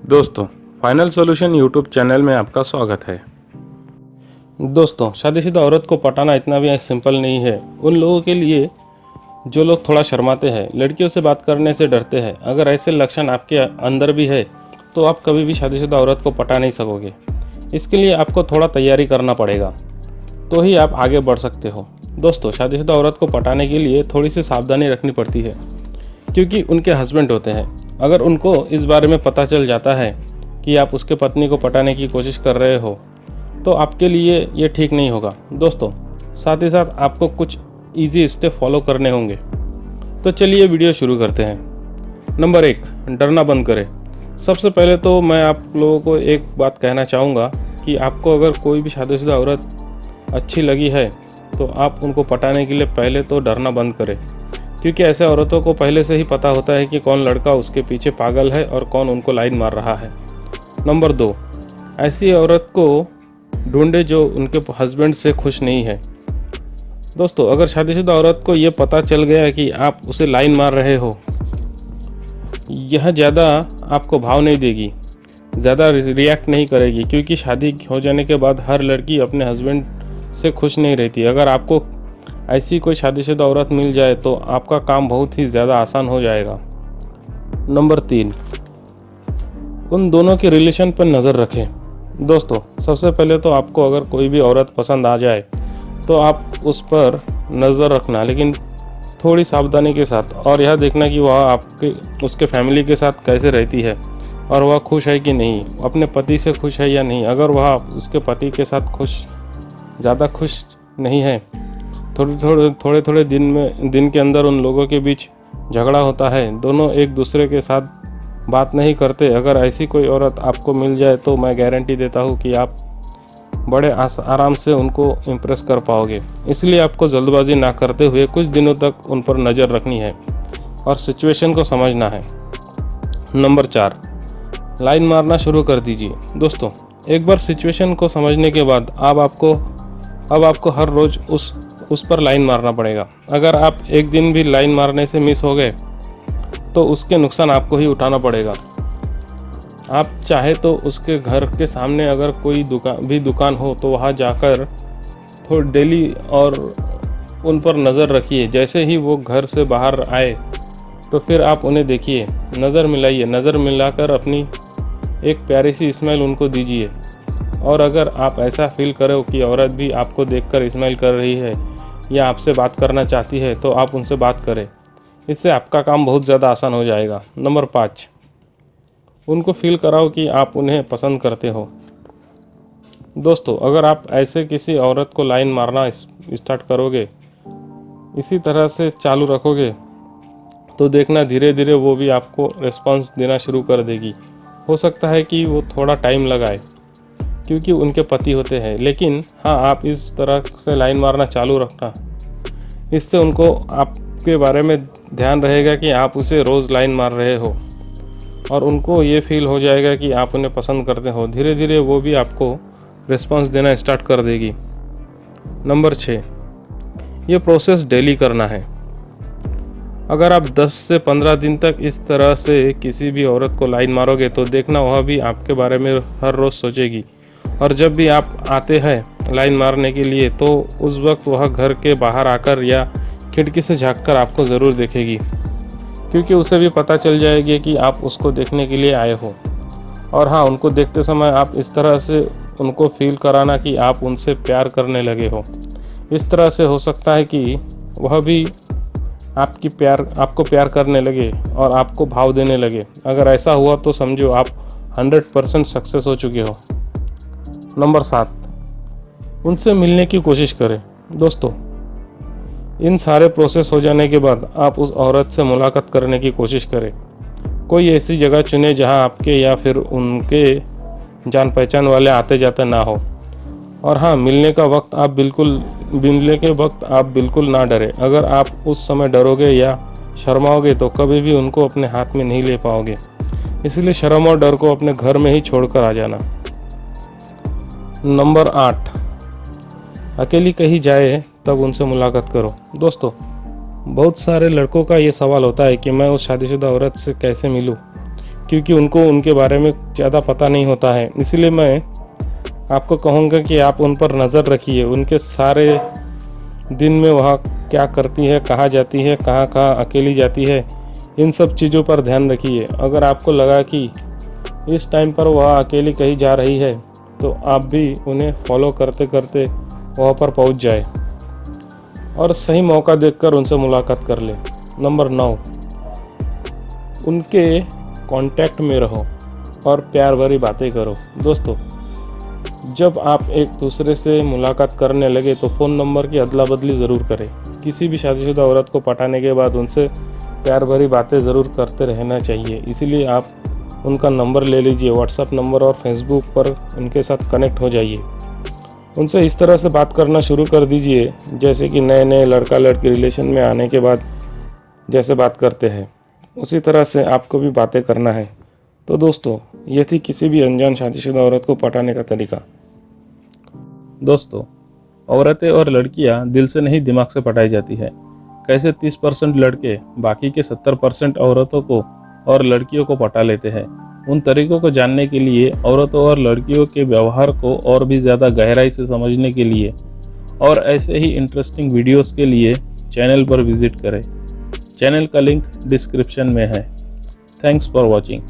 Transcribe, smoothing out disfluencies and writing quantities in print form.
दोस्तों, final solution YouTube channel में आपका स्वागत है। दोस्तों, शादीशुदा औरत को पटाना इतना भी सिंपल नहीं है। उन लोगों के लिए जो लोग थोड़ा शर्माते हैं, लड़कियों से बात करने से डरते हैं, अगर ऐसे लक्षण आपके अंदर भी है तो आप कभी भी शादीशुदा औरत को पटा नहीं सकोगे। इसके लिए आपको थोड़ा तैयारी करना पड़ेगा, तो ही आप आगे बढ़ सकते हो। दोस्तों, शादीशुदा औरत को पटाने के लिए थोड़ी सी सावधानी रखनी पड़ती है, क्योंकि उनके हस्बैंड होते हैं। अगर उनको इस बारे में पता चल जाता है कि आप उसके पत्नी को पटाने की कोशिश कर रहे हो, तो आपके लिए ये ठीक नहीं होगा। दोस्तों, साथ ही साथ आपको कुछ इजी स्टेप फॉलो करने होंगे। तो चलिए वीडियो शुरू करते हैं। नंबर 1, डरना बंद करें। सबसे पहले तो मैं आप लोगों को एक बात कहना चाहूँगा कि आपको अगर कोई भी शादीशुदा औरत अच्छी लगी है तो आप उनको पटाने के लिए पहले तो डरना बंद करें, क्योंकि ऐसे औरतों को पहले से ही पता होता है कि कौन लड़का उसके पीछे पागल है और कौन उनको लाइन मार रहा है। नंबर 2, ऐसी औरत को ढूंढे जो उनके हस्बैंड से खुश नहीं है। दोस्तों, अगर शादीशुदा औरत को ये पता चल गया कि आप उसे लाइन मार रहे हो, यह ज़्यादा आपको भाव नहीं देगी, ज़्यादा रिएक्ट नहीं करेगी, क्योंकि शादी हो जाने के बाद हर लड़की अपने हस्बैंड से खुश नहीं रहती। अगर आपको ऐसी कोई शादीशुदा औरत मिल जाए तो आपका काम बहुत ही ज़्यादा आसान हो जाएगा। नंबर 3, उन दोनों के रिलेशन पर नज़र रखें। दोस्तों, सबसे पहले तो आपको अगर कोई भी औरत पसंद आ जाए तो आप उस पर नज़र रखना, लेकिन थोड़ी सावधानी के साथ, और यह देखना कि वह उसके फैमिली के साथ कैसे रहती है और वह खुश है कि नहीं, अपने पति से खुश है या नहीं। अगर वह उसके पति के साथ ज़्यादा खुश नहीं है, थोड़े दिन के अंदर उन लोगों के बीच झगड़ा होता है, दोनों एक दूसरे के साथ बात नहीं करते, अगर ऐसी कोई औरत आपको मिल जाए तो मैं गारंटी देता हूँ कि आप बड़े आराम से उनको इम्प्रेस कर पाओगे। इसलिए आपको जल्दबाजी ना करते हुए कुछ दिनों तक उन पर नज़र रखनी है और सिचुएशन को समझना है। नंबर 4, लाइन मारना शुरू कर दीजिए। दोस्तों, एक बार सिचुएशन को समझने के बाद अब आपको हर रोज़ उस पर लाइन मारना पड़ेगा। अगर आप एक दिन भी लाइन मारने से मिस हो गए तो उसके नुकसान आपको ही उठाना पड़ेगा। आप चाहे तो उसके घर के सामने अगर कोई दुकान हो तो वहाँ जाकर थोड़ी डेली और उन पर नज़र रखिए। जैसे ही वो घर से बाहर आए तो फिर आप उन्हें देखिए, नज़र मिलाइए, नज़र मिलाकर अपनी एक प्यारी सी स्माइल उनको दीजिए। और अगर आप ऐसा फील करो कि औरत भी आपको देखकर स्माइल कर रही है या आपसे बात करना चाहती है तो आप उनसे बात करें। इससे आपका काम बहुत ज़्यादा आसान हो जाएगा। नंबर 5, उनको फील कराओ कि आप उन्हें पसंद करते हो। दोस्तों, अगर आप ऐसे किसी औरत को लाइन मारना स्टार्ट करोगे, इसी तरह से चालू रखोगे, तो देखना धीरे धीरे वो भी आपको रिस्पॉन्स देना शुरू कर देगी। हो सकता है कि वो थोड़ा टाइम लगाए, क्योंकि उनके पति होते हैं, लेकिन हाँ, आप इस तरह से लाइन मारना चालू रखना। इससे उनको आपके बारे में ध्यान रहेगा कि आप उसे रोज़ लाइन मार रहे हो और उनको ये फील हो जाएगा कि आप उन्हें पसंद करते हो। धीरे धीरे वो भी आपको रिस्पॉन्स देना स्टार्ट कर देगी। नंबर 6, ये प्रोसेस डेली करना है। अगर आप 10 से 15 दिन तक इस तरह से किसी भी औरत को लाइन मारोगे तो देखना वह भी आपके बारे में हर रोज़ सोचेगी, और जब भी आप आते हैं लाइन मारने के लिए तो उस वक्त वह घर के बाहर आकर या खिड़की से झांककर आपको ज़रूर देखेगी, क्योंकि उसे भी पता चल जाएगी कि आप उसको देखने के लिए आए हो। और हाँ, उनको देखते समय आप इस तरह से उनको फील कराना कि आप उनसे प्यार करने लगे हो। इस तरह से हो सकता है कि वह भी आपको प्यार करने लगे और आपको भाव देने लगे। अगर ऐसा हुआ तो समझो आप 100% सक्सेस हो चुके हो। नंबर 7, उनसे मिलने की कोशिश करें। दोस्तों, इन सारे प्रोसेस हो जाने के बाद आप उस औरत से मुलाकात करने की कोशिश करें। कोई ऐसी जगह चुनें जहां आपके या फिर उनके जान पहचान वाले आते जाते ना हो। और हाँ, मिलने के वक्त आप बिल्कुल ना डरें। अगर आप उस समय डरोगे या शर्माओगे तो कभी भी उनको अपने हाथ में नहीं ले पाओगे। इसलिए शर्म और डर को अपने घर में ही छोड़कर आ जाना। नंबर 8, अकेली कहीं जाए तब उनसे मुलाकात करो। दोस्तों, बहुत सारे लड़कों का ये सवाल होता है कि मैं उस शादीशुदा औरत से कैसे मिलूं, क्योंकि उनको उनके बारे में ज़्यादा पता नहीं होता है। इसलिए मैं आपको कहूँगा कि आप उन पर नज़र रखिए, उनके सारे दिन में वह क्या करती है, कहाँ जाती है, कहाँ कहाँ अकेली जाती है, इन सब चीज़ों पर ध्यान रखिए। अगर आपको लगा कि इस टाइम पर वह अकेली कहीं जा रही है तो आप भी उन्हें फॉलो करते करते वहाँ पर पहुँच जाए और सही मौका देखकर उनसे मुलाकात कर ले। नंबर 9, उनके कांटेक्ट में रहो और प्यार भरी बातें करो। दोस्तों, जब आप एक दूसरे से मुलाकात करने लगे तो फ़ोन नंबर की अदला बदली ज़रूर करें। किसी भी शादीशुदा औरत को पटाने के बाद उनसे प्यार भरी बातें ज़रूर करते रहना चाहिए। इसीलिए आप उनका नंबर ले लीजिए, व्हाट्सएप नंबर और फेसबुक पर उनके साथ कनेक्ट हो जाइए। उनसे इस तरह से बात करना शुरू कर दीजिए जैसे कि नए नए लड़का लड़की रिलेशन में आने के बाद जैसे बात करते हैं, उसी तरह से आपको भी बातें करना है। तो दोस्तों, ये थी किसी भी अनजान शादीशुदा औरत को पटाने का तरीका। दोस्तों, औरतें और लड़कियां दिल से नहीं दिमाग से पटाई जाती है। कैसे 30% लड़के बाकी के 70% औरतों को और लड़कियों को पटा लेते हैं, उन तरीकों को जानने के लिए, औरतों और लड़कियों के व्यवहार को और भी ज़्यादा गहराई से समझने के लिए और ऐसे ही इंटरेस्टिंग वीडियोस के लिए चैनल पर विजिट करें। चैनल का लिंक डिस्क्रिप्शन में है। Thanks for watching.